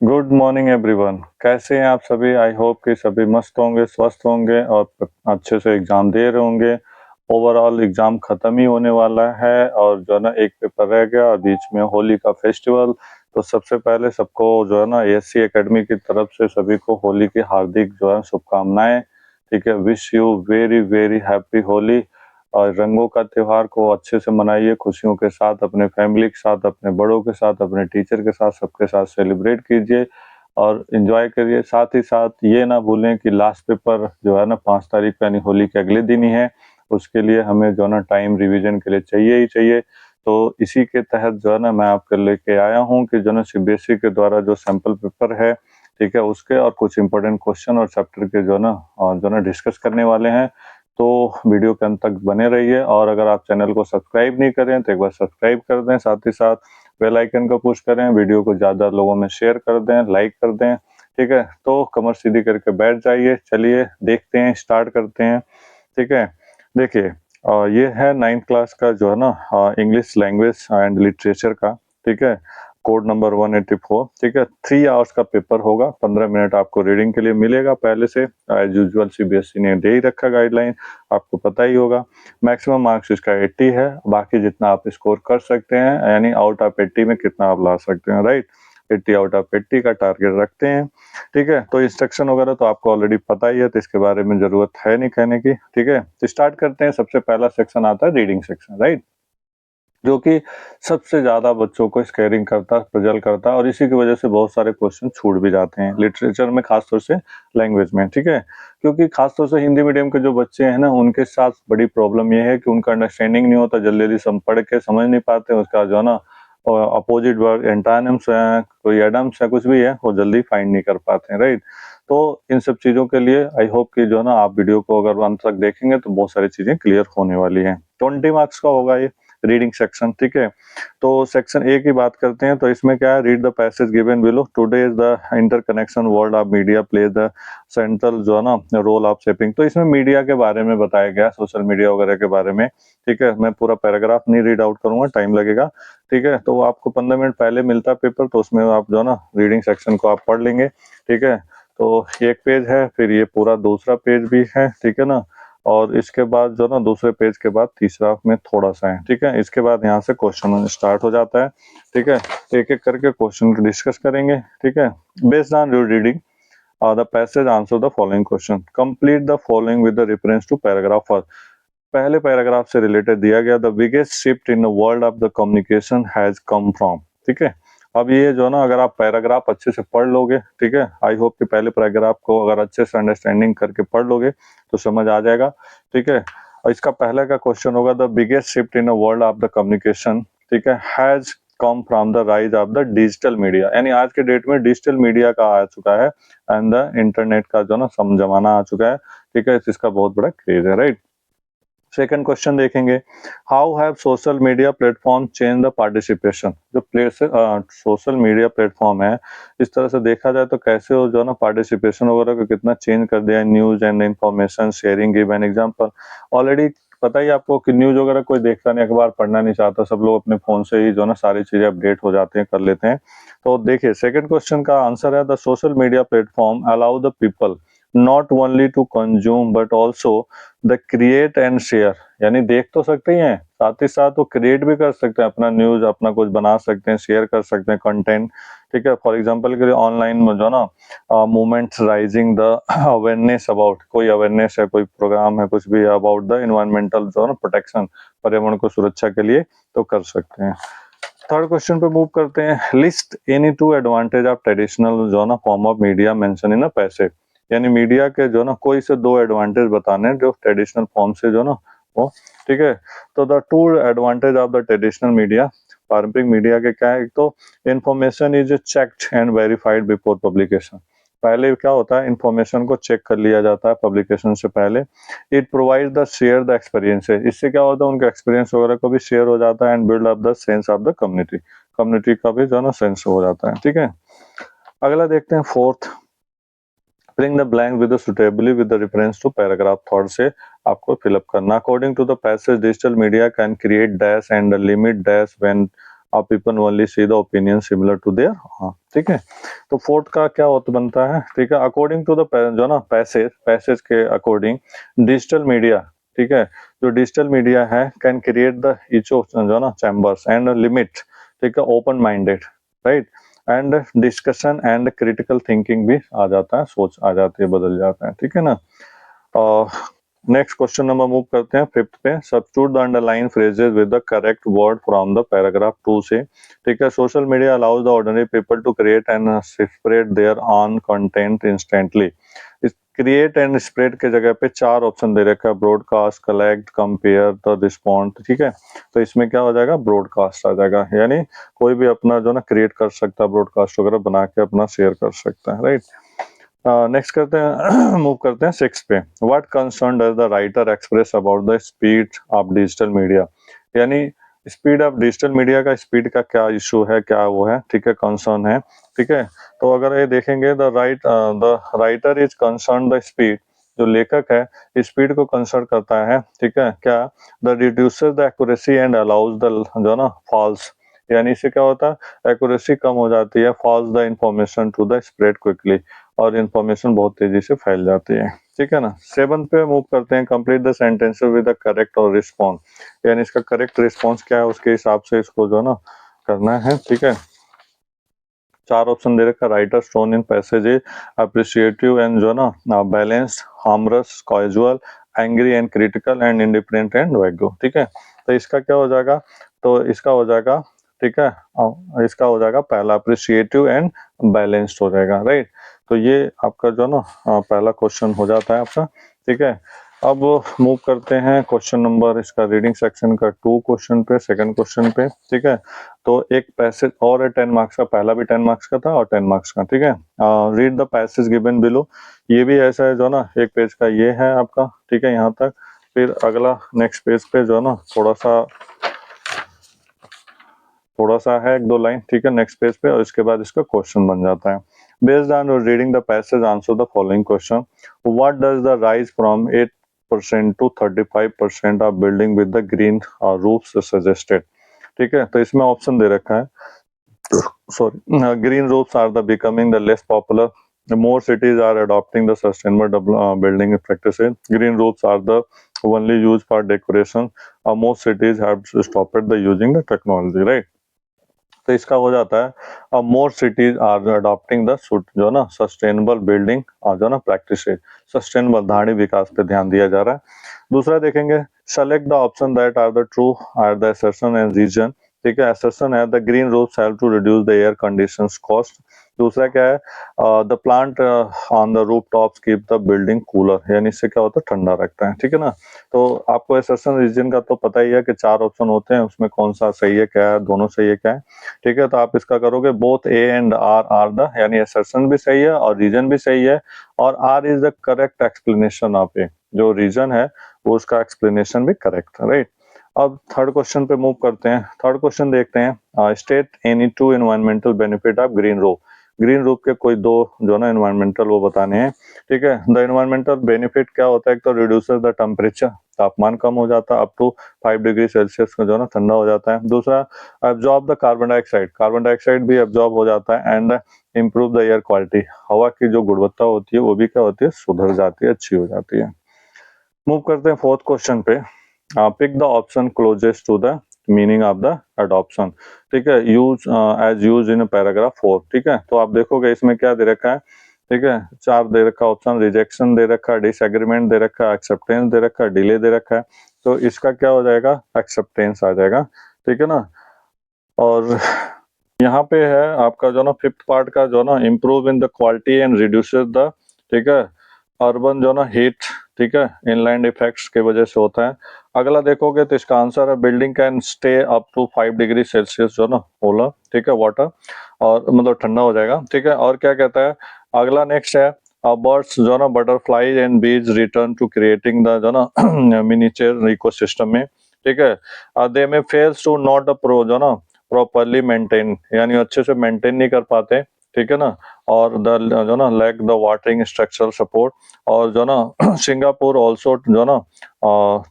Good morning everyone. कैसे हैं आप सभी? आई होप कि सभी मस्त होंगे, स्वस्थ होंगे और अच्छे से एग्जाम दे रहे होंगे। ओवरऑल एग्जाम खत्म ही होने वाला है और जो है ना एक पेपर रह गया और बीच में होली का फेस्टिवल। तो सबसे पहले सबको जो है ना एएससी एकेडमी की तरफ से सभी को होली की हार्दिक जो है शुभकामनाएं। ठीक है, wish you very very happy Holi. और रंगों का त्योहार को अच्छे से मनाइए, खुशियों के साथ, अपने फैमिली के साथ, अपने बड़ों के साथ, अपने टीचर के साथ, सबके साथ सेलिब्रेट कीजिए और एंजॉय करिए। साथ ही साथ ये ना भूलें कि लास्ट पेपर जो है ना 5 तारीख को यानी होली के अगले दिन ही है। उसके लिए हमें जो है ना टाइम रिवीजन के लिए चाहिए ही चाहिए। तो इसी के तहत जो है ना मैं आपके लेके आया हूँ कि जो है ना सीबीएसई के द्वारा जो सैंपल पेपर है, ठीक है, उसके और कुछ इंपॉर्टेंट क्वेश्चन और चैप्टर के जो है ना डिस्कस करने वाले हैं। तो वीडियो के अंत तक बने रहिए और अगर आप चैनल को सब्सक्राइब नहीं करें तो एक बार सब्सक्राइब कर दें, साथ ही साथ बेल आइकन को पुश करें, वीडियो को ज़्यादा लोगों में शेयर कर दें, लाइक कर दें। ठीक है, तो कमर सीधी करके बैठ जाइए। चलिए देखते हैं, स्टार्ट करते हैं। ठीक है, देखिए ये है 9th क्लास का जो है ना इंग्लिश लैंग्वेज एंड लिटरेचर का। ठीक है, कोड नंबर 184। ठीक है, 3 आवर्स का पेपर होगा, 15 मिनट आपको रीडिंग के लिए मिलेगा। पहले से एज यूजुअल सीबीएसई ने दे ही रखा गाइडलाइन, आपको पता ही होगा। मैक्सिमम मार्क्स इसका 80 है, बाकी जितना आप स्कोर कर सकते हैं यानी आउट ऑफ 80 में कितना आप ला सकते हैं, राइट। 80 आउट ऑफ 80 का टारगेट रखते हैं। ठीक है, तो इंस्ट्रक्शन वगैरह तो आपको ऑलरेडी पता ही है, तो इसके बारे में जरूरत है नहीं कहने की। ठीक है, तो स्टार्ट करते हैं। सबसे पहला सेक्शन आता है रीडिंग सेक्शन, राइट, जो कि सबसे ज्यादा बच्चों को स्कैरिंग करता है, प्रजल करता है और इसी की वजह से बहुत सारे क्वेश्चन छूट भी जाते हैं लिटरेचर में, खासतौर से लैंग्वेज में। ठीक है, क्योंकि खासतौर से हिंदी मीडियम के जो बच्चे हैं ना, उनके साथ बड़ी प्रॉब्लम यह है कि उनका अंडरस्टैंडिंग नहीं होता, जल्दी जल्दी सब पढ़ के समझ नहीं पाते। उसका जो है ना अपोजिट वर्ड, एंटानिम्स है, कोई एडम्स है, कुछ भी है, वो जल्दी फाइंड नहीं कर पाते हैं, राइट। तो इन सब चीजों के लिए आई होप कि जो है ना आप वीडियो को अगर अंत तक देखेंगे तो बहुत सारी चीजें क्लियर होने वाली हैं। 20 मार्क्स का होगा ये रीडिंग सेक्शन। ठीक है, तो सेक्शन ए की बात करते हैं। तो इसमें क्या है, read the passage given below. Today is the interconnection world of media play the central जो है ना रोल ऑफ शेपिंग। तो इसमें मीडिया के बारे में बताया गया, सोशल मीडिया वगैरह के बारे में। ठीक है, मैं पूरा पैराग्राफ नहीं रीड आउट करूंगा, टाइम लगेगा। ठीक है, तो आपको 15 मिनट पहले मिलता है पेपर, तो उसमें आप जो है ना रीडिंग सेक्शन को आप पढ़ लेंगे। ठीक है, तो एक पेज है, फिर ये पूरा दूसरा पेज भी है। ठीक है ना, और इसके बाद जो ना दूसरे पेज के बाद तीसरा में थोड़ा सा है। ठीक है, इसके बाद यहाँ से क्वेश्चन स्टार्ट हो जाता है। ठीक है, एक एक करके क्वेश्चन डिस्कस करेंगे। ठीक है, based on your reading the passage answer the following question, complete the following with the reference to paragraph first. पहले पैराग्राफ से रिलेटेड दिया गया, the biggest shift in the world of the communication has come from. ठीक है, अब ये जो ना अगर आप पैराग्राफ अच्छे से पढ़ लोगे, ठीक है, आई होप कि पहले पैराग्राफ को अगर अच्छे से अंडरस्टैंडिंग करके पढ़ लोगे तो समझ आ जाएगा। ठीक है, और इसका पहले का क्वेश्चन होगा, the biggest shift in the world of the communication, ठीक है, has come from the rise of the digital media. यानी आज के डेट में डिजिटल मीडिया का आ चुका है एंड द इंटरनेट का जो ना जमाना आ चुका है। ठीक है, इसका बहुत बड़ा क्रेज है, राइट। सेकंड क्वेश्चन देखेंगे, how have social media platform change the participation. जो सोशल मीडिया प्लेटफॉर्म है, इस तरह से देखा जाए तो कैसे हो जो ना पार्टिसिपेशन वगैरह को कितना चेंज कर दिया है, news and information sharing. Give an example. Already पता ही आपको कि न्यूज वगैरह कोई देखता नहीं, अखबार पढ़ना नहीं चाहता, सब लोग अपने फोन से ही जो ना सारी चीजें अपडेट हो जाते हैं, कर लेते हैं। तो देखिए सेकंड क्वेश्चन का आंसर है, the social media platform allow the people not only to consume but also the create and share. यानी देख तो सकते ही हैं, साथ ही साथ वो क्रिएट भी कर सकते हैं, अपना न्यूज अपना कुछ बना सकते हैं, शेयर कर सकते हैं कंटेंट। ठीक है, फॉर एग्जांपल के लिए ऑनलाइन में जो ना movements rising the awareness about, कोई अवेयरनेस है, कोई प्रोग्राम है, कुछ भी अबाउट द इन्वायरमेंटल जो ना प्रोटेक्शन, पर्यावरण को सुरक्षा के लिए, तो कर सकते हैं। थर्ड क्वेश्चन पे मूव करते हैं, list any two advantage of traditional जो ना form of media mention in a passage. यानी मीडिया के जो ना कोई से 2 एडवांटेज बताने जो ट्रेडिशनल फॉर्म से जो ना वो। ठीक है, तो the 2 advantage of the traditional media, पारंपरिक मीडिया के क्या है, एक तो information is checked and verified before publication. पहले क्या होता है, इंफॉर्मेशन को चेक कर लिया जाता है पब्लिकेशन से पहले। It provide the share the experiences, इससे क्या होता है, उनका एक्सपीरियंस वगैरह को भी शेयर हो जाता है। And build up the sense of the community, community का भी जो ना सेंस हो जाता है। ठीक है, अगला देखते हैं fourth, filling the blank with suitably with the reference to paragraph. Third से आपको फिलअप करना, according to the passage digital media can create dash and limit dash when people only see the opinion similar to their. हाँ ठीक है, तो fourth का क्या होता बनता है, ठीक है, अकॉर्डिंग टू द जो ना पैसेज के अकॉर्डिंग डिजिटल मीडिया, ठीक है, जो डिजिटल मीडिया है कैन क्रिएट द इचो जो ना चैम्बर्स एंड लिमिट, ठीक है, open minded, right, and discussion and critical thinking भी आ जाता है, सोच आ जाती है, बदल जाता है, ठीक है ना। नेक्स्ट क्वेश्चन नंबर मूव करते हैं फिफ्थ पे, substitute the underline phrases with the correct word from the paragraph 2 से, ठीक है, social media allows the ordinary people to create and spread their on content instantly. Create and spread के जगह पे 4 option दे रखा है, broadcast, collect, compare, the respond, ठीक है, तो इसमें क्या हो जाएगा, ब्रॉडकास्ट आ जाएगा, यानी कोई भी अपना जो ना क्रिएट कर सकता है, ब्रॉडकास्ट वगैरह बना के अपना शेयर कर सकता है, राइट। नेक्स्ट करते हैं मूव करते हैं सिक्स पे, what concern does the writer express about the speed of digital media, यानी स्पीड ऑफ डिजिटल मीडिया का स्पीड का क्या इशू है, क्या वो है, ठीक है, कंसर्न है, ठीक है। तो अगर ये देखेंगे the writer is concern the speed, जो लेखक है स्पीड को कंसर्न करता है, ठीक है, क्या, the reduces the accuracy and allows the जो ना फॉल्स, यानी इससे क्या होता है, एक्यूरेसी कम हो जाती है, falls the information to the spread quickly, और इंफॉर्मेशन बहुत तेजी से फैल जाती है, ठीक है ना। सेवंथ पे मूव करते हैं, complete the sentence with the correct और रिस्पॉन्स, यानी इसका करेक्ट रिस्पॉन्स क्या है उसके हिसाब से इसको जो ना करना है, ठीक है। 4 ऑप्शन दे रखा, writer stone in passage appreciative and जो ना balanced, humorous, casual, angry and critical and independent and vague, ठीक है। तो इसका क्या हो जाएगा, तो इसका हो जाएगा, ठीक है, इसका हो जाएगा पहला अप्रिशिएटिव एंड बैलेंस्ड हो जाएगा, राइट। तो ये आपका जो ना पहला क्वेश्चन हो जाता है आपका, ठीक है। अब मूव करते हैं क्वेश्चन नंबर इसका रीडिंग सेक्शन का 2 क्वेश्चन पे, सेकंड क्वेश्चन पे, ठीक है। तो एक पैसेज और है 10 मार्क्स का, पहला भी 10 मार्क्स का था और 10 मार्क्स का, ठीक है। Read the passage given below, ये भी ऐसा है जो ना एक पेज का ये है आपका, ठीक है, यहाँ तक। फिर अगला नेक्स्ट पेज पे जो ना थोड़ा सा है 1-2 लाइन, ठीक है, नेक्स्ट पेज पे, और इसके बाद इसका क्वेश्चन बन जाता है। Based on reading the passage answer the following question, what does the rise from 8% to 35% of building with the green roofs suggested, ठीक है। तो इसमें ऑप्शन दे रखा है, sorry, green roofs are the becoming the less popular. More cities are adopting the sustainable building practices. Green roofs are the only used for decoration. Most cities have stopped the using the technology, right? तो इसका हो जाता है मोर cities are adopting the जो ना sustainable building और जो ना प्रैक्टिस, सस्टेनेबल धाड़ी विकास पे ध्यान दिया जा रहा है। दूसरा देखेंगे, select the option that are the true or the assertion and reason, ठीक है। असर्शन है the green roofs help to reduce the air conditions cost. दूसरा क्या है, the plant on the roof tops keep the building cooler, यानी इससे क्या होता है, ठंडा रखता है, ठीक है ना। तो आपको असर्शन रीजन का तो पता ही है कि 4 ऑप्शन होते हैं, उसमें कौन सा सही है, क्या है, दोनों सही है, क्या है, ठीक है। तो आप इसका करोगे both A and R are the, यानी असर्शन भी सही है और रीजन भी सही है, और R is the correct explanation of A, जो रीजन है वो उसका एक्सप्लेनेशन भी करेक्ट है, राइट। अब थर्ड क्वेश्चन पे मूव करते हैं। थर्ड क्वेश्चन देखते हैं, state any 2 environmental benefit of green roof. Green roof के कोई 2 जो ना एनवायरमेंटल वो बताने हैं, ठीक है। द एनवायरमेंटल बेनिफिट क्या होता है, एक तो रिड्यूसेस द टेम्परेचर, तापमान कम हो जाता है, अप टू 5 डिग्री सेल्सियस का जो ना ठंडा हो जाता है। दूसरा, absorb the carbon dioxide, carbon dioxide भी एब्जॉर्ब हो जाता है, and improve the air quality, हवा की जो गुणवत्ता होती है वो भी क्या होती है, सुधर जाती है, अच्छी हो जाती है। मूव करते हैं फोर्थ क्वेश्चन पे, pick the option closest to the meaning of the adoption, ठीक है, use as use in paragraph 4, ठीक है। तो आप देखोगे इसमें क्या दे रखा है, ठीक है, 4 दे रखा ऑप्शन, रिजेक्शन दे रखा है, डिसएग्रीमेंट दे रखा है, एक्सेप्टेंस दे रखा है, डिले दे रखा है। तो इसका क्या हो जाएगा, एक्सेप्टेंस आ जाएगा, ठीक है ना। और यहाँ पे है आपका जो ना फिफ्थ पार्ट का जो ना improve in the quality and reduces the, ठीक है, अर्बन जो ना हीट, ठीक है, इनलैंड इफेक्ट्स के वजह से होता है। अगला देखोगे तो इसका आंसर है building can stay up to 5 degree Celsius जो ना होला, ठीक है, वाटर, और मतलब ठंडा हो जाएगा, ठीक है। और क्या कहता है अगला, नेक्स्ट है बर्ड्स जो ना butterfly and bees return to creating the जो ना मिनिएचर इकोसिस्टम में, ठीक है। They may fails to not a pro जो ना प्रॉपरली मेंटेन, यानी अच्छे से मेंटेन नहीं कर पाते, ठीक है ना। और द जो ना lack the watering structural support, और जो ना सिंगापुर ऑल्सो जो ना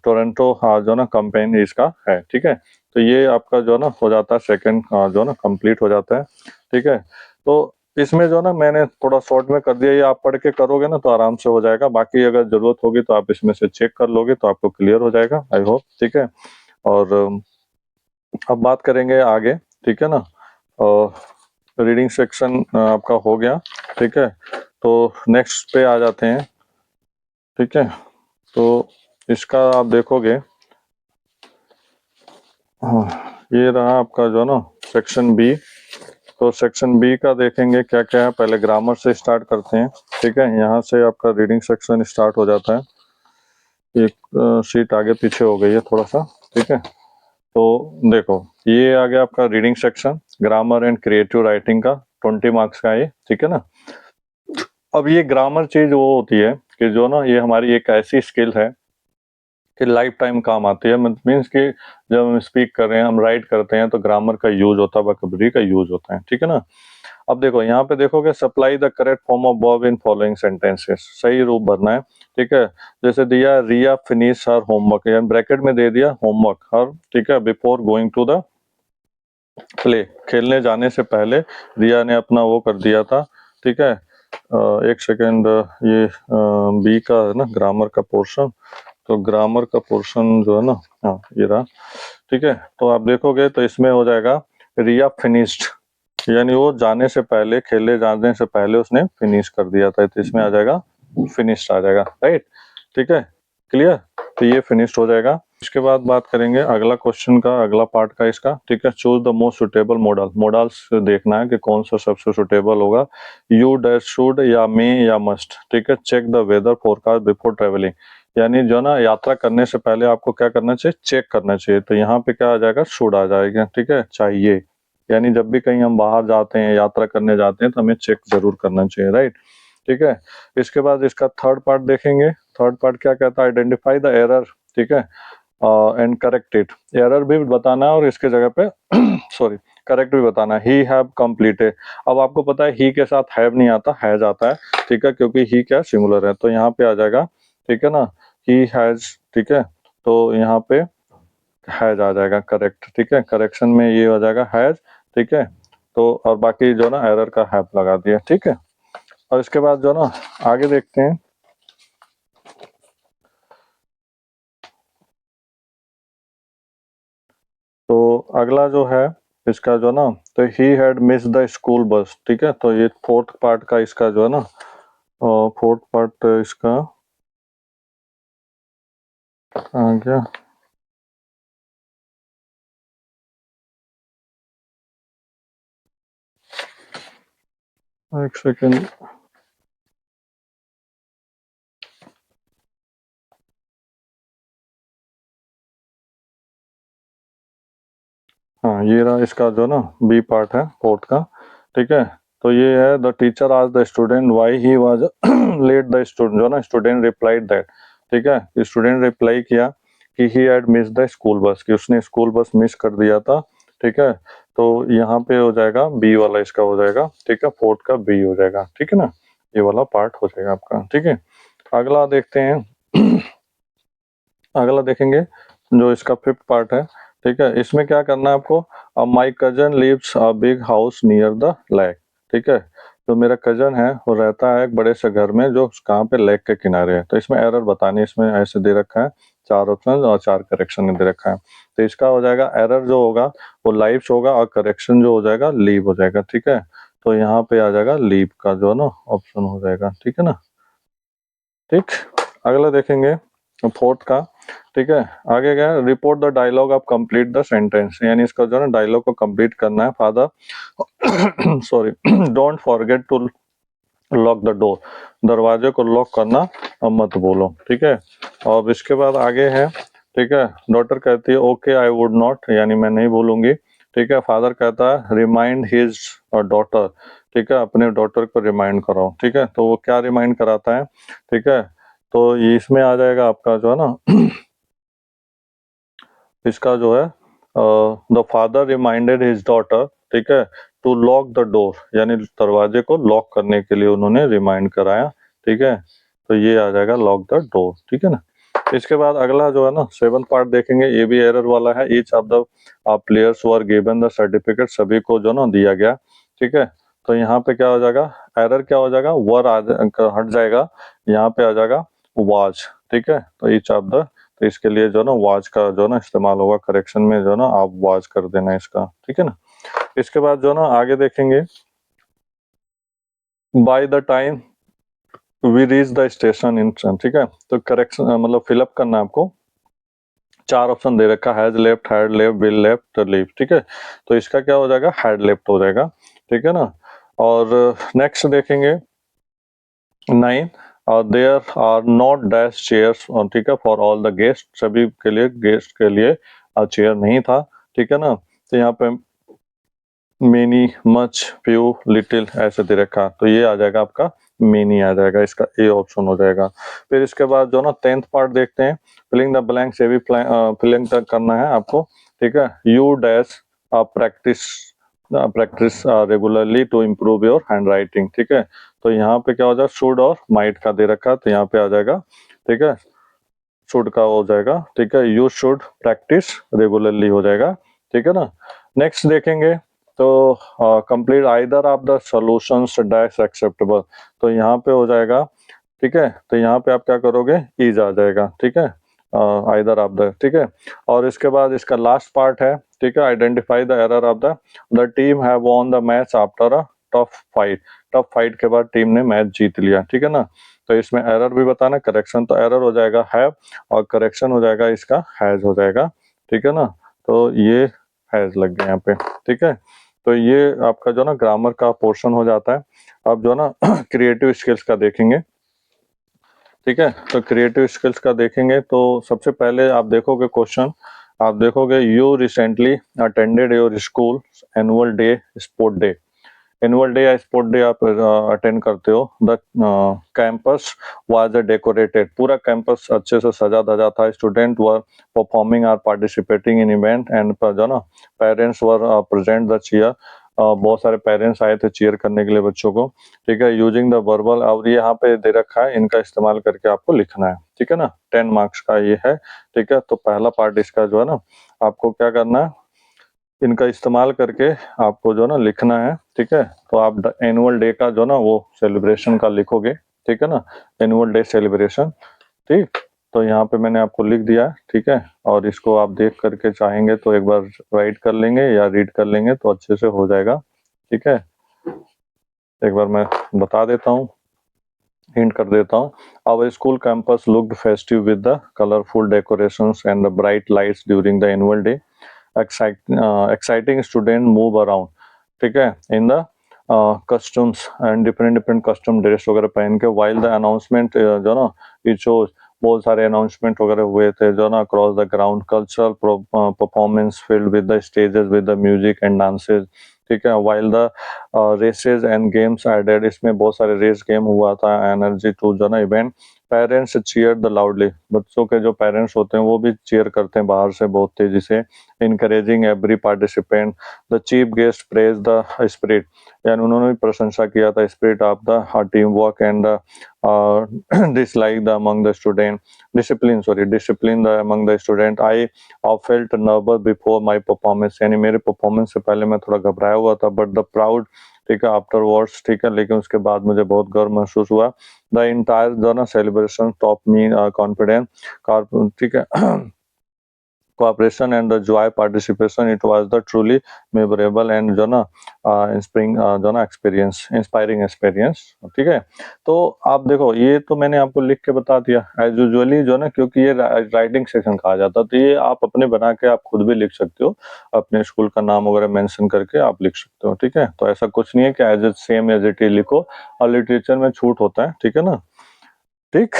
टोरंटो जो ना कंपेन इसका है, ठीक है। तो ये आपका जो ना हो जाता है सेकंड जो ना कंप्लीट हो जाता है, ठीक है। तो इसमें जो ना मैंने थोड़ा शॉर्ट में कर दिया, ये आप पढ़ के करोगे ना तो आराम से हो जाएगा, बाकी अगर जरूरत होगी तो आप इसमें से चेक कर लोगे तो आपको क्लियर हो जाएगा, आई होप। ठीक है, और अब बात करेंगे आगे। ठीक है ना, और रीडिंग सेक्शन आपका हो गया। ठीक है, तो नेक्स्ट पे आ जाते हैं। ठीक है, तो इसका आप देखोगे, हाँ, ये रहा आपका जो ना सेक्शन बी। तो सेक्शन बी का देखेंगे क्या क्या है। पहले ग्रामर से स्टार्ट करते हैं। ठीक है, यहाँ से आपका रीडिंग सेक्शन स्टार्ट हो जाता है। एक शीट आगे पीछे हो गई है थोड़ा सा। ठीक है, तो देखो ये आ गया आपका reading section, grammar and creative writing का, 20 मार्क्स का ये। ठीक है ना, अब ये ग्रामर चीज वो होती है कि जो ना ये हमारी एक ऐसी स्किल है कि लाइफ टाइम काम आती है। मीन्स कि जब हम स्पीक कर रहे हैं, हम राइट करते हैं तो ग्रामर का यूज होता है, वोकैबुलरी का यूज होता है। ठीक है ना, अब देखो यहाँ पे देखोगे, supply the correct form of verb in following sentences, सही रूप भरना है। ठीक है, जैसे दिया रिया फिनिश हर होमवर्क, यानी ब्रैकेट में दे दिया होमवर्क हर। ठीक है, before going to the play, खेलने जाने से पहले रिया ने अपना वो कर दिया था। ठीक है, एक सेकेंड, ये बी का है ना ग्रामर का पोर्शन, तो ग्रामर का पोर्शन जो है ना, हाँ ये रहा। ठीक है, तो आप देखोगे तो इसमें हो जाएगा रिया फिनिश्ड, यानी वो जाने से पहले, खेलने जाने से पहले उसने फिनिश कर दिया था, तो इसमें आ जाएगा फिनिश्ड आ जाएगा, राइट। ठीक है, क्लियर, तो ये फिनिश्ड हो जाएगा। इसके बाद बात करेंगे अगला क्वेश्चन का, अगला पार्ट का इसका। ठीक है, choose the most suitable model, models देखना है कि कौन सा सबसे सुटेबल होगा। यू डैश शुड या मे या मस्ट। ठीक है, check the weather forecast before travelling, यानी जो ना यात्रा करने से पहले आपको क्या करना चाहिए, चेक करना चाहिए। तो यहाँ पे क्या आ जाएगा, शुड आ जाएगा। ठीक है, चाहिए, यानी जब भी कहीं हम बाहर जाते हैं, यात्रा करने जाते हैं तो हमें चेक जरूर करना चाहिए, राइट। ठीक है, इसके बाद इसका थर्ड पार्ट देखेंगे। थर्ड पार्ट क्या कहता है, आइडेंटिफाई द एरर। ठीक है, एंड करेक्ट इट, एरर भी बताना है और इसके जगह पे सॉरी करेक्ट भी बताना है। ही हैव कंप्लीटेड, अब आपको पता है ही के साथ हैव नहीं आता, हैज आता है। ठीक है, क्योंकि ही क्या सिंगुलर है, तो यहाँ पे आ जाएगा। ठीक है ना, ही हैज। ठीक है, तो यहाँ पे हैज आ जाएगा करेक्ट। ठीक है, करेक्शन में ये हो जाएगा हैज। ठीक है, तो और बाकी जो ना एरर का हैव लगा दिया। ठीक है, और इसके बाद जो ना आगे देखते हैं। तो अगला जो है इसका जो ना, तो he had miss the school bus. ठीक है, तो ये फोर्थ पार्ट का इसका जो है ना, फोर्थ पार्ट इसका आ गया। एक सेकेंड, हाँ ये रहा इसका जो ना बी पार्ट है फोर्थ का। ठीक है, तो ये है द टीचर आज the student why he was late, the student जो ना स्टूडेंट रिप्लाइड दैट। ठीक है, स्टूडेंट रिप्लाई किया कि he had miss the school bus, कि उसने स्कूल बस मिस कर दिया था। ठीक है, तो यहाँ पे हो जाएगा बी वाला इसका हो जाएगा। ठीक है, फोर्थ का बी हो जाएगा। ठीक है ना, ये वाला पार्ट हो जाएगा आपका। ठीक है, अगला देखते हैं अगला देखेंगे जो इसका फिफ्थ पार्ट है। ठीक है, इसमें क्या करना है आपको, my cousin lives a big house near the lake. ठीक है, तो मेरा कजन है वो रहता है एक बड़े से घर में जो कहाँ पे, लेक के किनारे है। तो इसमें एरर बतानी, इसमें ऐसे दे रखा है, 4 ऑप्शन और 4 करेक्शन दे रखा है। तो इसका हो जाएगा एरर जो होगा वो लाइव्स होगा और करेक्शन जो हो जाएगा लीव हो जाएगा। ठीक है, तो यहाँ पे आ जाएगा लीव का जो है ना ऑप्शन हो जाएगा। ठीक है ना, ठीक, अगला देखेंगे फोर्थ का। ठीक है, आगे क्या है, report the dialogue of complete the sentence, यानी इसका जो है ना डायलॉग को कंप्लीट करना है। Father sorry don't forget to lock the door, दरवाजे को लॉक करना अब मत बोलो। ठीक है, और इसके बाद आगे है। ठीक है, डॉटर कहती है ओके आई वुड नॉट, यानी मैं नहीं भूलूंगी। ठीक है, फादर कहता है रिमाइंड हिज डॉटर। ठीक है, अपने डॉटर को रिमाइंड कराओ। ठीक है, तो वो क्या रिमाइंड कराता है। ठीक है, तो ये इसमें आ जाएगा आपका जो है ना इसका जो है the father reminded his daughter. ठीक है, टू लॉक द डोर, यानी दरवाजे को लॉक करने के लिए उन्होंने रिमाइंड कराया। ठीक है, तो ये आ जाएगा लॉक द डोर। ठीक है ना, इसके बाद अगला जो है ना सेवन पार्ट देखेंगे, ये भी एरर वाला है। Each of the players were given the certificate, सभी को जो ना दिया गया। ठीक है, तो यहाँ पे क्या हो जाएगा, एरर क्या हो जाएगा, वर हट जाएगा, यहाँ पे आ जाएगा वाज, ठीक है। तो ईच ऑफ द, तो इसके लिए जो ना वाज का जो ना इस्तेमाल होगा करेक्शन में, जो ना आप वाज कर देना इसका, ठीक है ना। इसके बाद जो ना आगे देखेंगे, by the time we reach the station in, ठीक है। तो करेक्शन मतलब फिलअप करना है आपको, 4 ऑप्शन दे रखा, has left, had left, will left, leave, ठीक है। तो इसका क्या हो जाएगा, हैड लेफ्ट हो जाएगा, ठीक है ना। और नेक्स्ट देखेंगे 9, there are not dash chairs, ठीक है, फॉर ऑल द गेस्ट, सभी के लिए, गेस्ट के लिए चेयर नहीं था, ठीक है ना। तो यहाँ पे मेनी, मच, फ्यू, लिटिल ऐसे दे रखा, तो ये आ जाएगा आपका मेनी आ जाएगा, इसका ए ऑप्शन हो जाएगा। फिर इसके बाद जो ना 10th पार्ट देखते हैं, फिलिंग द ब्लैंक्स, ये भी फिलिंग तक करना है आपको, ठीक है। You dash practice practice regularly to improve your handwriting, ठीक है। तो यहाँ पे क्या हो जाएगा, शुड और माइट का दे रखा, तो यहाँ पे आ जाएगा, ठीक है, शुड का हो जाएगा, ठीक है। यू शुड प्रैक्टिस रेगुलरली हो जाएगा, ठीक है ना। नेक्स्ट देखेंगे, तो complete either of the solutions dash acceptable, तो यहाँ पे हो जाएगा, ठीक है। तो यहाँ पे आप क्या करोगे, इज आ जाएगा, ठीक है, आइदर ऑफ द, ठीक है। और इसके बाद इसका लास्ट पार्ट है, ठीक है, identify the error of the team have won the match after a tough fight, tough fight के बाद टीम ने मैच जीत लिया, ठीक है ना। तो इसमें एरर भी बताना, करेक्शन, तो एरर हो जाएगा हैव और करेक्शन हो जाएगा इसका हैज हो जाएगा, ठीक है ना। तो ये हैज लग गया यहाँ पे, ठीक है। तो ये आपका जो ना ग्रामर का पोर्शन हो जाता है। अब जो ना क्रिएटिव स्किल्स का देखेंगे, ठीक है। तो क्रिएटिव स्किल्स का देखेंगे, तो सबसे पहले आप देखोगे क्वेश्चन, आप देखोगे you recently attended your school annual day sport day, annual day या स्पोर्ट डे आप अटेंड करते हो। द कैंपस वाज डेकोरेटेड, पूरा कैंपस अच्छे से सजा धजा था, student were performing or participating in event and जो ना parents were present the cheer, बहुत सारे पेरेंट्स आए थे चीयर करने के लिए बच्चों को, ठीक है। यूजिंग द वर्बल, और यहाँ पे दे रखा है, इनका इस्तेमाल करके आपको लिखना है, ठीक है ना। 10 मार्क्स का ये है, ठीक है। तो पहला पार्ट इसका जो है ना, आपको क्या करना है, इनका इस्तेमाल करके आपको जो ना लिखना है, ठीक है। तो आप एनुअल डे का जो ना वो सेलिब्रेशन का लिखोगे, ठीक है ना, एनुअल डे सेलिब्रेशन, ठीक। तो यहाँ पे मैंने आपको लिख दिया, ठीक है। और इसको आप देख करके चाहेंगे तो एक बार राइट कर लेंगे या रीड कर लेंगे तो अच्छे से हो जाएगा, ठीक है। एक बार मैं बता देता हूँ, हिंट कर देता हूँ। Our school campus looked festive with the colourful decorations and the bright lights during the annual day, exciting student move around, ठीक है, in the customs and different custom dress वगैरह पहन के, वाइल द अनाउंसमेंट जो ना it shows, बहुत सारे announcement वगैरह हुए थे जो ना across the ground, cultural performance field with the stages with the music and dances, ठीक है। While the races and games added, इसमें बहुत सारे रेस गेम हुआ था, एनर्जी टू जो ना event, parents cheer the loudly, बच्चों के जो पेरेंट्स होते हैं वो भी चीयर करते हैं बाहर से बहुत तेजी से, encouraging every participant, the chief guest praised the spirit, यानी उन्होंने भी प्रशंसा किया था spirit of the team work and dislike the among the student, discipline the among the student, I felt nervous before my performance, यानी मेरे performance से पहले मैं थोड़ा घबराया हुआ था, बट द प्राउड, ठीक है, आफ्टर वर्ड्स, ठीक है, लेकिन उसके बाद मुझे बहुत गर्व महसूस हुआ। द इंटायर जो ना सेलिब्रेशन टॉप मी कॉन्फिडेंस, ठीक है, cooperation and the joy participation, it was the truly memorable and जो ना जो ना एक्सपीरियंस, इंस्पायरिंग एक्सपीरियंस, ठीक है। तो आप देखो, ये तो मैंने आपको लिख के बता दिया एज यूजुअली जो ना, क्योंकि ये राइटिंग सेक्शन कहा जाता है, तो ये आप अपने बना के आप खुद भी लिख सकते हो, अपने स्कूल का नाम वगैरह मेंशन करके आप लिख सकते हो, ठीक है। तो ऐसा कुछ नहीं है कि as it same as it is लिखो, और लिटरेचर में छूट होता है, ठीक है ना, ठीक।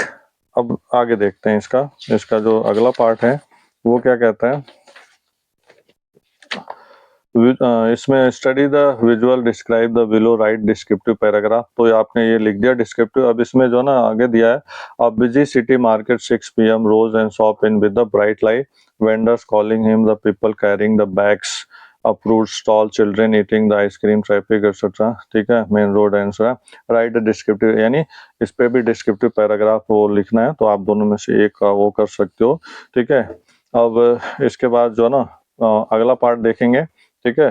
अब आगे देखते हैं इसका जो अगला पार्ट है वो क्या कहता है, इसमें study the visual, describe the below, right descriptive paragraph, तो आपने ये लिख दिया डिस्क्रिप्टिव। अब इसमें जो ना आगे दिया है, a busy city market 6 PM rose and shop in with the bright light, vendors calling him, the people carrying the bags, a fruit stall, children eating the ice cream, traffic etcetera, ठीक है, main road and write descriptive, यानी इस पे भी descriptive paragraph वो लिखना है, तो आप दोनों में से एक वो कर सकते हो, ठीक है। अब इसके बाद जो ना अगला पार्ट देखेंगे, ठीक है।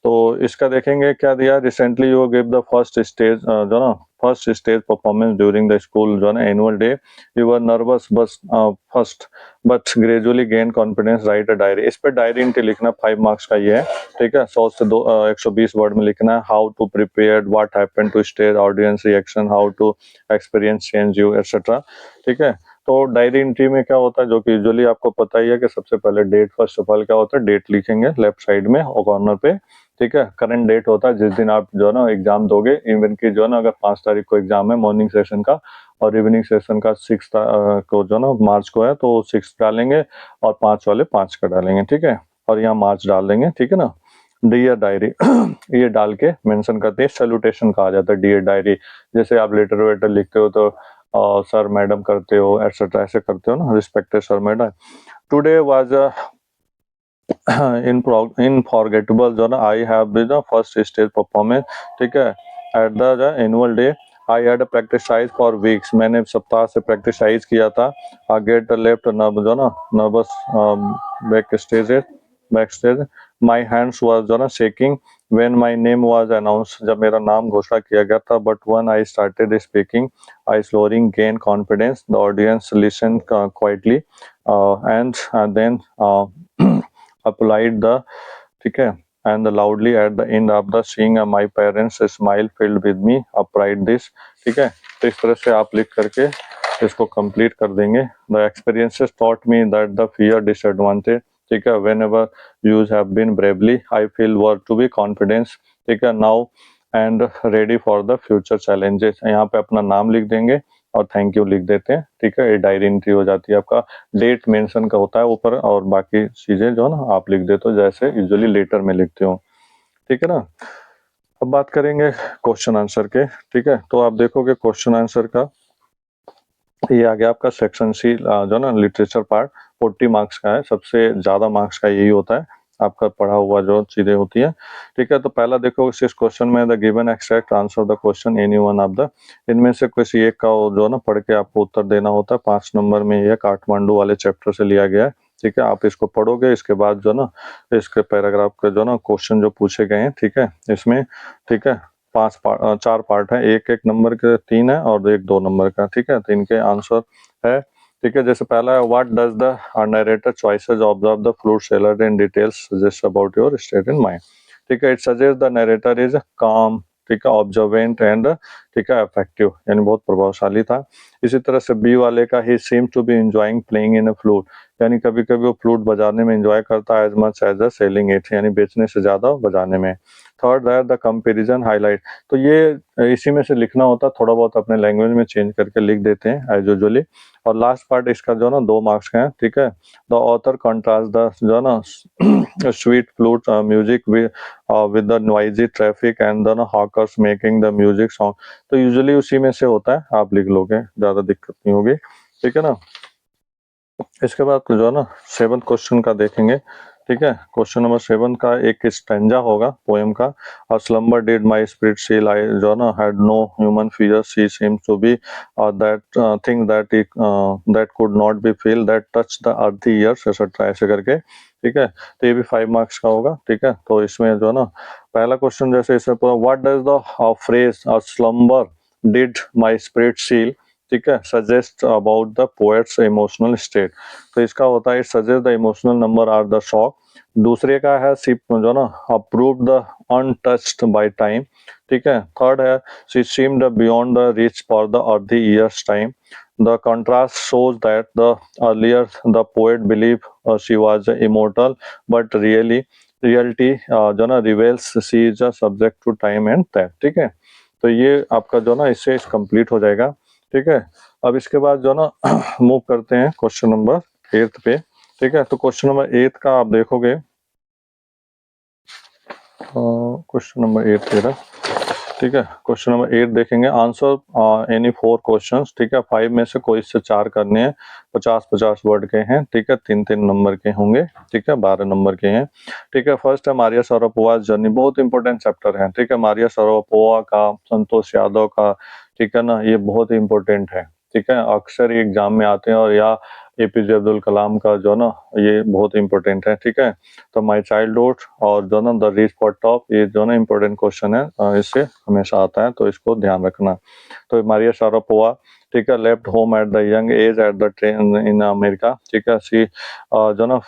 तो इसका देखेंगे क्या दिया, recently you give the first stage जो ना first stage performance during the school जो ना annual day, you were nervous बस first but gradually gain confidence, write a diary. इस पे डायरी एंट्री लिखना 5 मार्क्स का ये है, ठीक है। 100 से 120 वर्ड में लिखना है। How to prepare, what happened to stage, audience reaction, how to experience change you etcetera, ठीक है। तो डायरी एंट्री में क्या होता है, जो कि यूजुअली आपको पता ही है कि सबसे पहले डेट, फर्स्ट ऑफ ऑल क्या होता है, डेट लिखेंगे लेफ्ट साइड में और कॉर्नर पे, ठीक है। करंट डेट होता है जिस दिन आप जो है ना एग्जाम दोगे, इवन की जो है ना अगर 5 तारीख को एग्जाम है मॉर्निंग सेशन का और इवनिंग सेशन का 6 को जो ना मार्च को है, तो 6 डालेंगे और 5 वाले 5 का डालेंगे, ठीक है। और यहाँ मार्च डाल देंगे, ठीक है ना। डियर डायरी ये डाल के मेंशन करते हैं, सैल्यूटेशन कहा जाता है डियर डायरी। जैसे आप लेटर वेटर लिखते हो तो सर मैडम करते हो एटसेट्रा, ऐसे करते हो ना, respected sir madam. Today was unforgettable जो ना, I have been the first stage performance, ठीक है। At the annual day I had practise for weeks, मैंने सप्ताह से प्रैक्टिसाइज किया था। आई गेट लेफ्ट नर्व जो ना nervous back stage, my hands was जो ना shaking when my name was announce, जब मेरा नाम घोषणा किया गया था। But once I started speaking I slowly gain confidence, the audience listen quietly and then applied the, ठीक है, and loudly at the end of the seeing my parents smile filled with me a pride this, ठीक है। तो इस तरह से आप लिख करके इसको कंप्लीट कर देंगे। The experiences taught me that the fear disadvantage, ठीक है, whenever you have been bravely I feel were to be confidence, ठीक है, now and ready for the future challenges। यहाँ पे अपना नाम लिख देंगे और थैंक यू लिख देते हैं, ठीक है। ये डायरी एंट्री हो जाती है। आपका डेट मेंशन का होता है ऊपर और बाकी चीजें जो है ना आप लिख देते हो जैसे यूजुअली लेटर में लिखते हो, ठीक है ना। अब बात करेंगे क्वेश्चन आंसर के, ठीक है। तो आप देखोगे क्वेश्चन आंसर का ये आ गया आपका सेक्शन सी जो ना लिटरेचर पार्ट 40 मार्क्स का है, सबसे ज्यादा मार्क्स का यही होता है आपका पढ़ा हुआ जो चीजें होती है, ठीक है। तो पहला देखो इस क्वेश्चन में the given extract answer the question any one of the, इनमें से किसी एक का जो ना पढ़ के आपको उत्तर देना होता है। 5 नंबर में ये काठमांडू वाले चैप्टर से लिया गया है, ठीक है। आप इसको पढ़ोगे, इसके बाद जो ना इसके पैराग्राफ के जो ना क्वेश्चन जो पूछे गए हैं, ठीक है, इसमें, ठीक है, 4 पार्ट है, एक एक नंबर के 3 है और एक 2 नंबर का, ठीक है। तो इनके आंसर है, ठीक है। जैसे पहला है what does the narrator choices observe the fruit seller in details suggest about your state in mind, ठीक है। It suggest the narrator is काम, ठीक है, ऑब्जर्वेंट एंड, ठीक है, इफेक्टिव, यानी बहुत प्रभावशाली था। इसी तरह से बी वाले का he seem to be enjoying playing in a flute, यानी कभी कभी वो फ्लूट बजाने में एंजॉय करता है as much as the selling it, यानी बेचने से ज्यादा बजाने में। थर्ड है द कंपेरिजन हाईलाइट, तो ये इसी में से लिखना होता है, थोड़ा बहुत अपने लैंग्वेज में चेंज करके लिख देते हैं एज यूजुअली। और लास्ट पार्ट इसका जो ना 2 मार्क्स का है, ठीक है। द ऑथर कंट्रास्ट द जो ना sweet flute music with the noisy traffic and the hawkers making the music song, तो यूजुअली उसी में से होता है, आप लिख लोगे, ज्यादा दिक्कत नहीं होगी, ठीक है ना। इसके बाद जो है ना 7th क्वेश्चन का देखेंगे, ठीक है। क्वेश्चन नंबर 7 का एक स्टैंजा होगा पोएम का। A slumber did my spirit seal, I जो है ना had no human fear, she seems to be that thing that could not be feel that touch the earth years, ऐसे करके, ठीक है। तो ये भी 5 मार्क्स का होगा, ठीक है। तो इसमें जो है ना पहला क्वेश्चन जैसे इसे what does the phrase a slumber did my spirit seal, ठीक है, suggest about the poet's emotional state, तो इसका होता है it suggest the emotional number are the shock. दूसरे का है सी जो ना approve the untouched by time, ठीक है। थर्ड है she seemed beyond the reach for the early years time, the contrast shows that the earlier the poet believe she was immortal but reality जो ना reveals she is a subject to time and that, ठीक है। तो ये आपका जो ना इससे कंप्लीट हो जाएगा, ठीक है। अब इसके बाद जो ना मूव करते हैं क्वेश्चन नंबर 8 पे, ठीक है। तो क्वेश्चन नंबर 8 का आप देखोगे, क्वेश्चन नंबर 8 तेरा, ठीक है। क्वेश्चन नंबर 8 देखेंगे, आंसर एनी 4 क्वेश्चंस, ठीक है। 5 में से कोई से 4 करने हैं, 50-50 वर्ड के हैं, ठीक है। 3-3 नंबर के होंगे, ठीक है, 12 नंबर के हैं, ठीक है। फर्स्ट है मारिया शारापोवा जर्नी, बहुत इंपॉर्टेंट चैप्टर है, ठीक है। मारिया शारापोवा का, संतोष यादव का, ठीक है ना, ये बहुत इंपॉर्टेंट है, ठीक है। अक्सर एग्जाम में आते हैं और या एपीजे अब्दुल कलाम का जो ना ये बहुत इंपॉर्टेंट है, ठीक है। तो माय चाइल्डहुड और जो ना द रीच फॉर टॉप, ये जो ना इंपॉर्टेंट क्वेश्चन है, इससे हमेशा आता है, तो इसको ध्यान रखना। तो मारिया शारापोवा, ठीक है, left home at the young age at the train in America, ठीक है। सी जो ना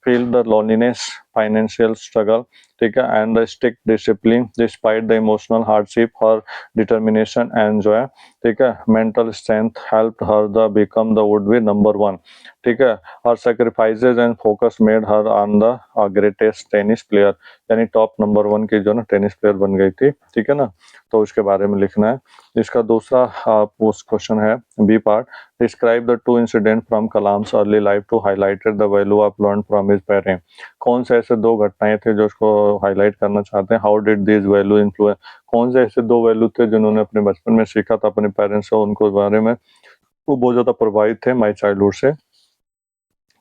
feel the loneliness, financial struggle, ठीक है, and the strict discipline despite the emotional hardship, her determination and जो है, ठीक है, mental strength helped her the become the would be number one, ठीक है। Her sacrifices and focus made her on the greatest tennis player, यानी top number one की जो ना टेनिस प्लेयर बन गई थी, ठीक है ना। तो उसके बारे में लिखना है। इसका दूसरा पोस्ट क्वेश्चन है B part, describe the two incident from Kalam's early life to highlighted the value of learn from his parents. कौन से ऐसे दो घटनाएं थे जो उसको हाईलाइट करना चाहते हैं। How did this value influence, कौन से ऐसे दो वैल्यू थे जिन्होंने अपने बचपन में सीखा था अपने पेरेंट्स से, उनको बारे में वो बहुत ज्यादा प्रभावित थे माई चाइल्डहुड से।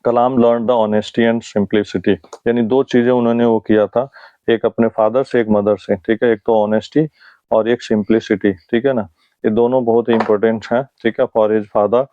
Kalam learn the honesty and simplicity, यानी दो चीजें उन्होंने वो किया था, एक अपने फादर से, एक मदर से, ठीक है। एक तो ऑनेस्टी और एक सिंप्लिसिटी, ठीक है ना। ये दोनों बहुत ही इंपॉर्टेंट है, ठीक है, for his father.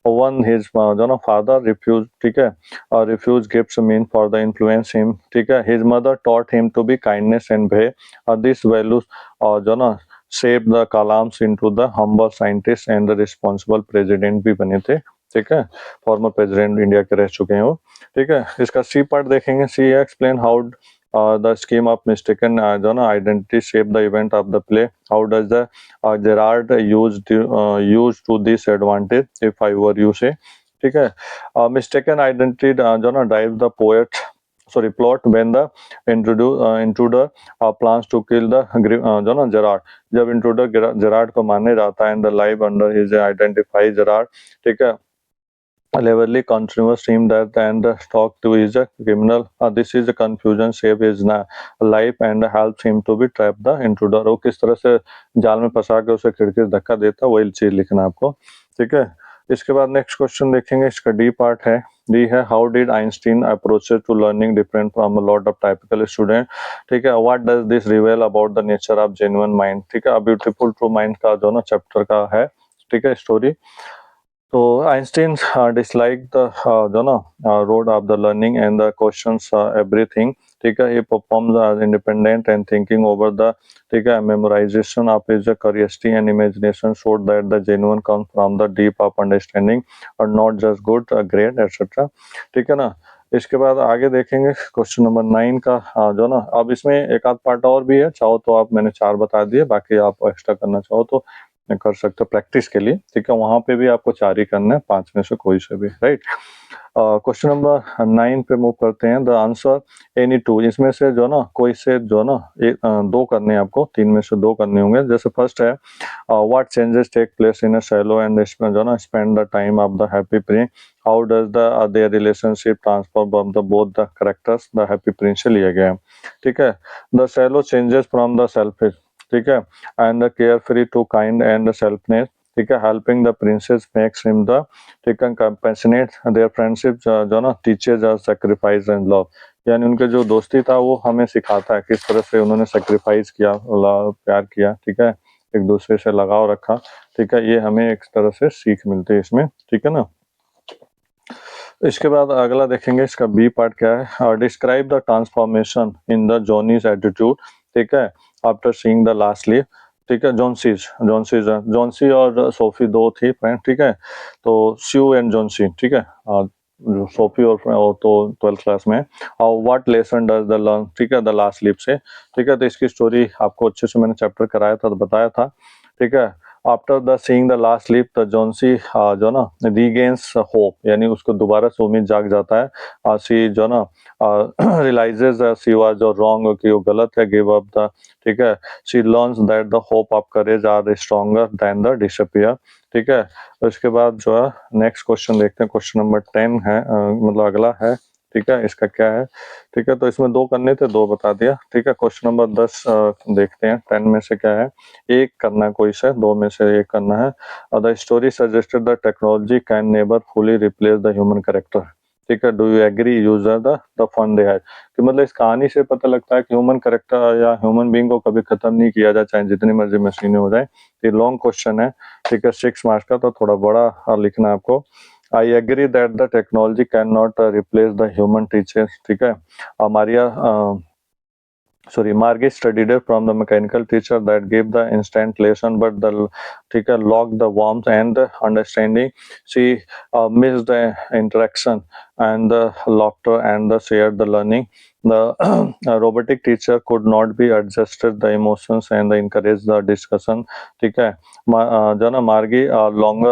One his जो ना फादर रिफ्यूज, ठीक है, और refuse gifts mean for the influence him, ठीक है। His mother taught him to be kindness and भे, और दिस वैल्यूज और जो ना shape the Kalam's into the humble scientist and the responsible president भी बने थे, ठीक है। फॉर्मर प्रेसिडेंट इंडिया के रह चुके हैं वो, ठीक है। इसका सी पार्ट देखेंगे। C explain how the scheme of mistaken जो ना identity shape the event of the play, how does the Gerard use to this advantage if I were you say, ठीक है। मिस्टेकन आइडेंटिटी जो ना drive the poet sorry plot when the intruder plans to kill the जो ना Gerrard, जब intruder Gerrard को मारने जाता है and the live under his identify Gerard, ठीक है, Leverly continuous him that and talk to is a criminal. This is a confusion save his life and helps him to be trap the intruder. वो किस तरह से जाल में फंसा के उसे खिड़की से धक्का देता, वही चीज लिखना आपको, ठीक है। इसके बाद नेक्स्ट क्वेश्चन देखेंगे। इसका डी पार्ट है, डी है how did Einstein approaches to learning different from a lot of typical student, ठीक है। What does this reveal about the nature of genuine mind, ठीक है। ब्यूटीफुल ट्रू माइंड का जो ना चैप्टर का है, ठीक है, स्टोरी। तो आइंस्टीन डिसलाइक द जो ना road of the learning and the questions everything, ठीक है। ये performs independent and thinking over the, ठीक है, memorisation of his curiosity and imagination showed that the genuine comes from the deep of understanding और not just good great etcetera, ठीक है ना। इसके बाद आगे देखेंगे क्वेश्चन नंबर 9 का जो ना, अब इसमें एक आध पार्ट और भी है, चाहो तो आप, मैंने 4 बता दिए, बाकी आप एक्स्ट्रा करना चाहो तो कर सकते हो प्रैक्टिस के लिए, ठीक है। वहां पे भी आपको 4 ही करना है, 5 में से कोई से भी, राइट। क्वेश्चन नंबर 9 पे मूव करते हैं। द आंसर एनी टू, इसमें से जो ना कोई से जो ना दो करने हैं आपको, 3 में से 2 करने होंगे। जैसे फर्स्ट है what changes take place in a swallow and इसमें जो ना spend the time of the happy prince, how does the their relationship transform from the both the characters, the happy prince से लिया गया है, ठीक है। The swallow changes from the selfish, ठीक है, and the care free to kind and selfness, ठीक है, helping the princess makes him the, ठीक है, कंपेशनेट देयर फ्रेंडशिप जो ना teaches are sacrifice and love, यानी उनके जो दोस्ती था वो हमें सिखाता है किस तरह से उन्होंने सैक्रिफाइस किया, प्यार किया, ठीक है, एक दूसरे से लगाव रखा, ठीक है। ये हमें एक तरह से सीख मिलती है इसमें, ठीक है ना। इसके बाद अगला देखेंगे। इसका बी पार्ट क्या है, describe the transformation in the Johnny's attitude, ठीक है, after seeing the last leave, ठीक है। जॉन्सी और सोफी दो थी फ्रेंड, ठीक है। तो स्यू एंड जॉन्सी, ठीक है, जो सोफी और तो 12th क्लास में। और what lesson does the learn, ठीक है, द लास्ट लीव से, ठीक है। तो इसकी स्टोरी आपको अच्छे से मैंने चैप्टर कराया था तो बताया था, ठीक है। After the seeing the last leaf the Johnsy जो ना रीगेन्स होप, यानी उसको दोबारा से उम्मीद जाग जाता है। सी जो ना रियलाइजेस सी वाज जो रॉन्ग, कि वो गलत है, गिव अप द, ठीक है। She learns that the hope of courage are stronger than the disappear, ठीक है। उसके बाद जो है नेक्स्ट क्वेश्चन देखते हैं। क्वेश्चन नंबर 10 है, मतलब अगला है, ठीक है। इसका क्या है, ठीक है, तो इसमें 2 करने थे, 2 बता दिया, ठीक है। क्वेश्चन नंबर 10 देखते हैं। 10 में से क्या है, एक करना है कोई से, 2 में से एक करना है। The story suggested the technology can never fully replace the human character, ठीक है। Do you agree user the fun they had, कि मतलब इस कहानी से पता लगता है कि ह्यूमन कैरेक्टर या ह्यूमन बीइंग को कभी खत्म नहीं किया जाए, चाहे जितनी मर्जी मशीनें हो जाए। ये लॉन्ग क्वेश्चन है, ठीक है, 6 मार्क्स का, तो थोड़ा बड़ा लिखना है आपको। I agree that the technology can not replace the human teacher, ठीक है। Maria Margie studied it from the mechanical teacher that gave the instant lesson, but the teacher lacked the warmth and the understanding. She missed the interaction and the laughter and the shared the learning. The robotic teacher could not be adjusted the emotions and the encourage the discussion. ठीक है, जो ना मार्गी long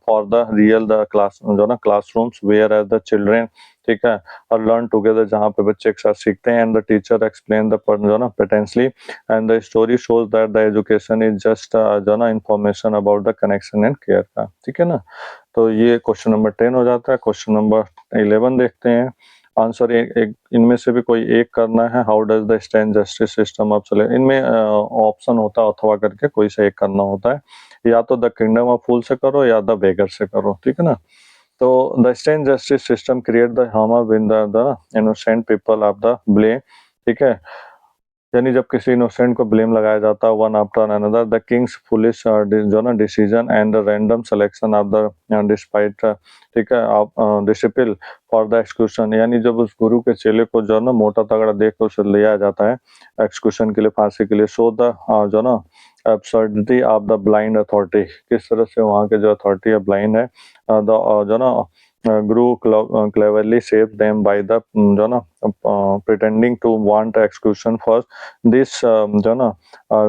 for the real the class जो ना classrooms where as the children, ठीक है, और लर्न टुगेदर, जहाँ पे बच्चे एक साथ सीखते हैं, and the teacher explain the जो ना patiently, and the story shows that the education is just जो ना information about the connection and care का, ठीक है ना। तो ये क्वेश्चन नंबर 10 हो जाता है। क्वेश्चन नंबर 11 देखते हैं। आंसर एक इनमें से भी कोई एक करना है। How does the stand justice system of चले, इनमें ऑप्शन होता है अथवा करके कोई से एक करना होता है, या तो द किंगडम ऑफ फूल से करो या द बेगर से करो, ठीक है ना। तो the stand justice system create the harm win the innocent people of the blame, ठीक है, यानी जब किसी इनोसेंट को ब्लेम लगाया जाता है one after another, the Kings foolish जो ना decision and random selection of the despite, ठीक है, डिसिपल फॉर द एक्सक्यूशन, यानी जब उस गुरु के चेले को जो ना मोटा तगड़ा देख कर उसे लिया जाता है एक्सक्यूशन के लिए, फांसी के लिए। सो द जो ना absurdity of the blind authority, किस तरह से वहाँ के जो अथॉरिटी है ब्लाइंड है, जो ना Guru cleverly saved them by the जो ना pretending to want execution first. This जो ना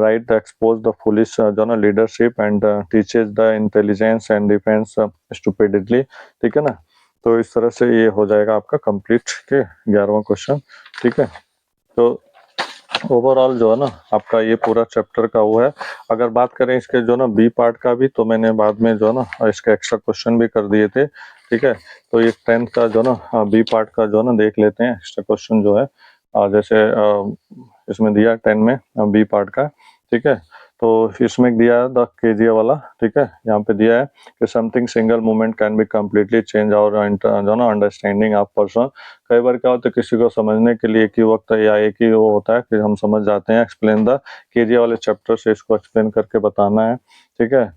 right expose the foolish जो ना leadership and teaches the intelligence and defense stupidly, ठीक है ना। तो इस तरह से ये हो जाएगा आपका कंप्लीट के 11वां क्वेश्चन, ठीक है। तो ओवरऑल जो है ना आपका ये पूरा चैप्टर का वो है। अगर बात करें इसके जो ना बी पार्ट का भी, तो मैंने बाद में जो ना इसके एक्स्ट्रा क्वेश्चन भी कर दिए थे, ठीक है। तो ये 10th का जो ना बी पार्ट का जो ना देख लेते हैं एक्स्ट्रा क्वेश्चन जो है, जैसे इसमें दिया 10 में बी पार्ट का, ठीक है। तो इसमें दिया है द केजिया वाला, ठीक है, यहाँ पे दिया है कि something single moment can be completely change और जो ना अंडरस्टैंडिंग ऑफ पर्सन। कई बार क्या होता है किसी को समझने के लिए एक ही वक्त या एक ही वो होता है कि हम समझ जाते हैं। एक्सप्लेन द केजिया वाले चैप्टर से इसको एक्सप्लेन करके बताना है, ठीक है।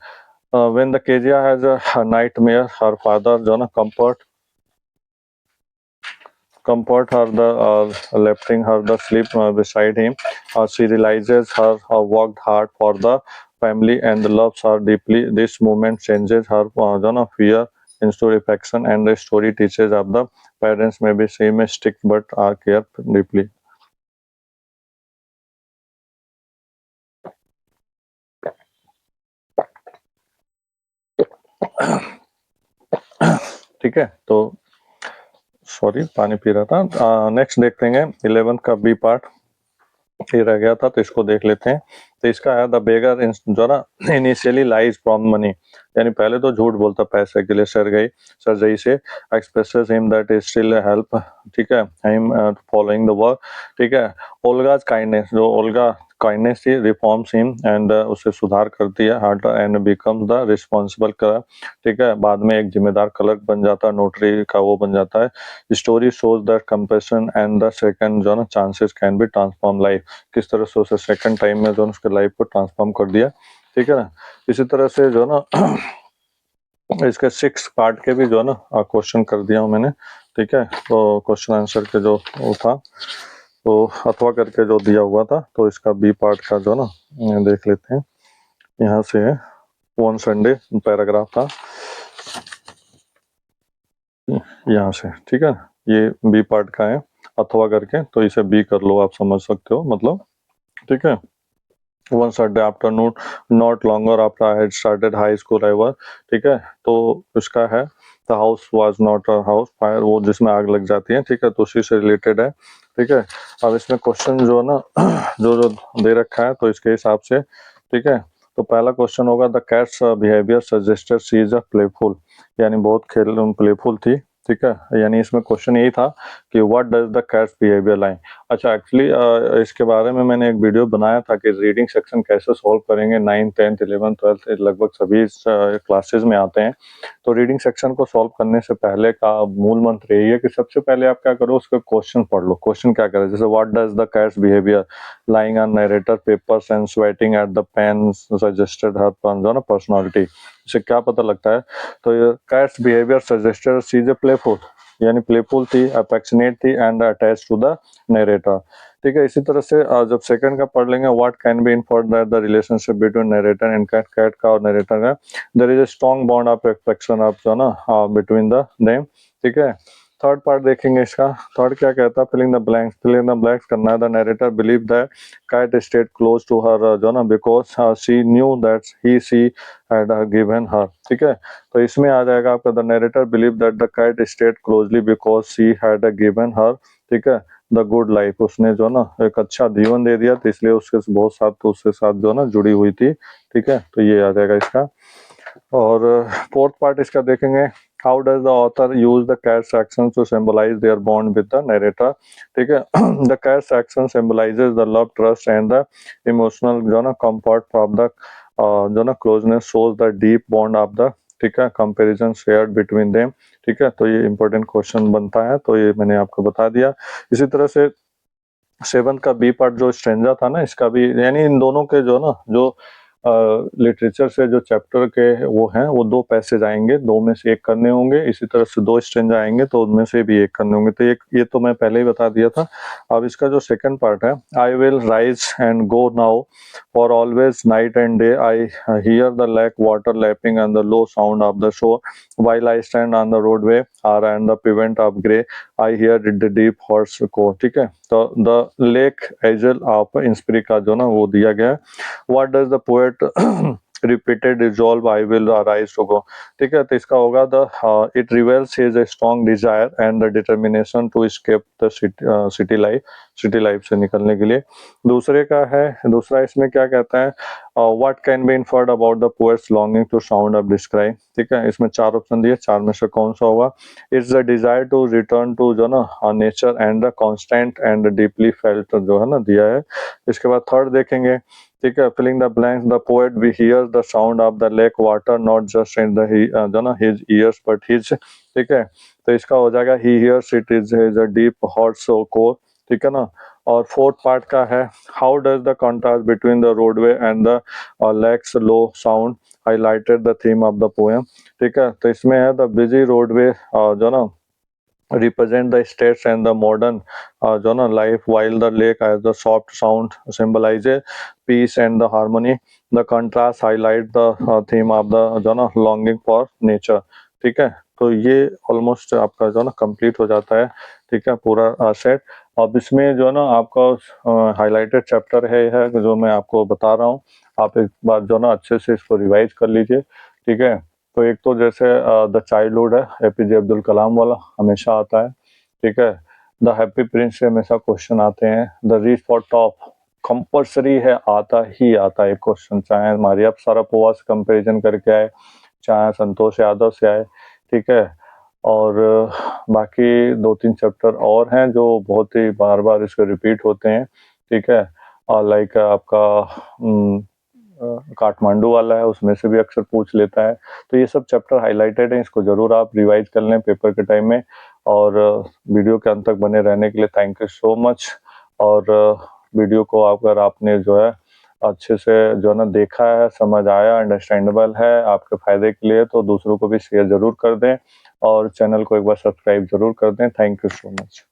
When the Kezia has a nightmare her father जो ना comfort her the lifting her the sleep beside him. She realizes her worked hard for the family and loves her deeply. This moment changes her fear into affection, and the story teaches of the parents may be same strict but are care deeply. ठीक है, तो sorry पानी P रहा था। Next देखते हैं 11th का B part, ये रह गया था तो इसको देख लेते हैं। तो इसका है द बेगर जो ना इनिशियली लाइज फ्रॉम मनी, यानी पहले तो झूठ बोलता पैसे के लिए सरजई से expresses him that is still help, ठीक है, हिम फॉलोइंग द वर्क, ठीक है। ओल्गाज काइंडनेस, जो ओल्गा काइंडनेस थी रिफॉर्म्स हिम एंड उसे सुधार करती है heart and becomes the responsible colour, ठीक है, बाद में एक जिम्मेदार क्लर्क बन जाता है, नोटरी का वो बन जाता है। Story shows that compassion and the second जो ना chances can be transform life, किस तरह से उसे सेकंड टाइम में जो उसके लाइफ को ट्रांसफॉर्म कर दिया, ठीक है ना। इसी तरह से जो ना इसके 6 पार्ट के भी जो ना क्वेश्चन कर दिया हूँ मैंने, ठीक है। तो क्वेश्चन आंसर के जो वो था तो अथवा करके जो दिया हुआ था, तो इसका बी पार्ट का जो ना देख लेते हैं। यहाँ से वन संडे पैराग्राफ था यहाँ से, ठीक है, ये बी पार्ट का है अथवा करके, तो इसे बी कर लो, आप समझ सकते हो मतलब, ठीक है। One Sunday afternoon, not longer after I had started high school ever, ठीक है। तो उसका है the house was not a house fire, वो जिसमें आग लग जाती है, ठीक है, तो उसी से रिलेटेड है, ठीक है। अब इसमें क्वेश्चन जो ना जो दे रखा है तो इसके हिसाब से, ठीक है। तो पहला क्वेश्चन होगा the cat's behaviour suggested she is a playful, यानी बहुत प्लेफुल थी, ठीक है। यानी इसमें क्वेश्चन यही था कि what does the cat's behaviour like. अच्छा, एक्चुअली इसके बारे में मैंने एक वीडियो बनाया था कि रीडिंग सेक्शन कैसे सॉल्व करेंगे। 9th 10th 11th 12th लगभग सभी क्लासेस में आते हैं। तो रीडिंग सेक्शन को सॉल्व करने से पहले का मूल मंत्र यही है कि सबसे पहले आप क्या करो, उसका क्वेश्चन पढ़ लो। क्वेश्चन क्या करे, जैसे what does the cat's behaviour lying on narrator papers and sweating at the pen suggested her जो ना पर्सनालिटी। से क्या पता लगता है? तो ये cat's behaviour suggested she is playful, यानी प्लेफुल थी, अफेक्शनेट थी and attached to the narrator. ठीक है, इसी तरह से जब सेकंड का पढ़ लेंगे, what can be inferred that the relationship between narrator and cat, cat का और नरेटर का there is a strong bond of affection of जो ना बिटवीन द देम। ठीक है, थर्ड पार्ट देखेंगे इसका। थर्ड क्या कहता है? Filling the blanks, filling the blanks करना है। The narrator believe that cat stayed close to her जो ना because she knew that he she had given her. ठीक है, तो इसमें आ जाएगा आपका the narrator believe that the cat stayed closely because she had given her. ठीक है, द गुड लाइफ, उसने जो ना एक अच्छा जीवन दे दिया, तो इसलिए उसके साथ जो ना जुड़ी हुई थी। ठीक है, तो ये आ जाएगा इसका। और फोर्थ पार्ट इसका देखेंगे, how does the author use the cat's action to symbolise their bond with the narrator. ठीक है, the cat's action symbolises the love, trust and the emotional जो ना कंफर्ट ऑफ द जो ना closeness, shows the deep bond of the, ठीक है, comparison shared between them. ठीक है, तो ये इंपॉर्टेंट क्वेश्चन बनता है, तो ये मैंने आपको बता दिया। इसी तरह से सेवंथ का बी पार्ट जो स्ट्रेंजा था ना, इसका भी, यानी इन दोनों के जो ना जो लिटरेचर से जो चैप्टर के वो हैं, वो 2 पैसेज आएंगे, 2 में से 1 करने होंगे। इसी तरह से 2 स्ट्रेंजा आएंगे, तो उनमें से भी 1 करने होंगे। तो ये तो मैं पहले ही बता दिया था। अब इसका जो सेकंड पार्ट है, I will rise and go now for always night and day, I hear the lake water lapping and the low sound of the shore, while I stand on the roadway or and the pavement of grey, I hear the deep horse को। ठीक है, तो the lake एजल of इंस्पिरी का जो ना वो दिया गया है। What does the poet repeated resolve I will arise to go। ठीक है, तो इसका होगा the it reveals his strong desire and the determination to escape the city life से निकलने के लिए। दूसरा इसमें क्या कहता है, what can be inferred about the poet's longing to sound of describe. ठीक है, इसमें 4 ऑप्शन दिए, 4 में से कौन सा होगा? It's the desire to return to जो ना nature and the constant and deeply felt जो है ना दिया है। इसके बाद थर्ड देखेंगे। ठीक है, filling the blanks, the poet we hear the sound of the lake water not just in the जो ना हिज ईयर्स बट हिज। ठीक है, तो इसका हो जाएगा he hears it is a deep heart's core. ठीक है ना। और फोर्थ पार्ट का है, how does the contrast between the roadway and the lake's low sound highlighted the theme of the poem. ठीक है, तो इसमें है द बिजी रोडवे जो ना represent the states and the modern जो ना life, while the lake as the soft sound symbolizes peace and the harmony, the contrast highlight the theme of the जो ना longing for nature। ठीक है, तो ये ऑलमोस्ट आपका जो ना कंप्लीट हो जाता है। ठीक है, पूरा सेट। अब इसमें जो ना आपका हाईलाइटेड चैप्टर है जो मैं आपको बता रहा हूँ, आप एक बार जो ना अच्छे से इसको रिवाइज कर लीजिए। ठीक है, तो एक तो जैसे द चाइल्डहुड है, एपीजे अब्दुल कलाम वाला हमेशा आता है। ठीक है, द हैप्पी प्रिंस से हमेशा क्वेश्चन आते हैं। The reach for top compulsory है, आता ही आता है क्वेश्चन, चाहे मारिया शारापोवा से कंपैरिजन करके आए, चाहे संतोष यादव से आए। ठीक है, और बाकी 2-3 चैप्टर और हैं जो बहुत ही बार बार इसके रिपीट होते हैं। ठीक है, और लाइक आपका काठमांडू वाला है, उसमें से भी अक्सर पूछ लेता है। तो ये सब चैप्टर हाईलाइटेड हैं, इसको जरूर आप रिवाइज कर लें पेपर के टाइम में। और वीडियो के अंत तक बने रहने के लिए थैंक यू सो मच। और वीडियो को अगर आपने जो है अच्छे से जो है ना देखा है, समझ आया, अंडरस्टैंडेबल है आपके फायदे के लिए, तो दूसरों को भी शेयर जरूर कर दें और चैनल को एक बार सब्सक्राइब जरूर कर दें। Thank you so much.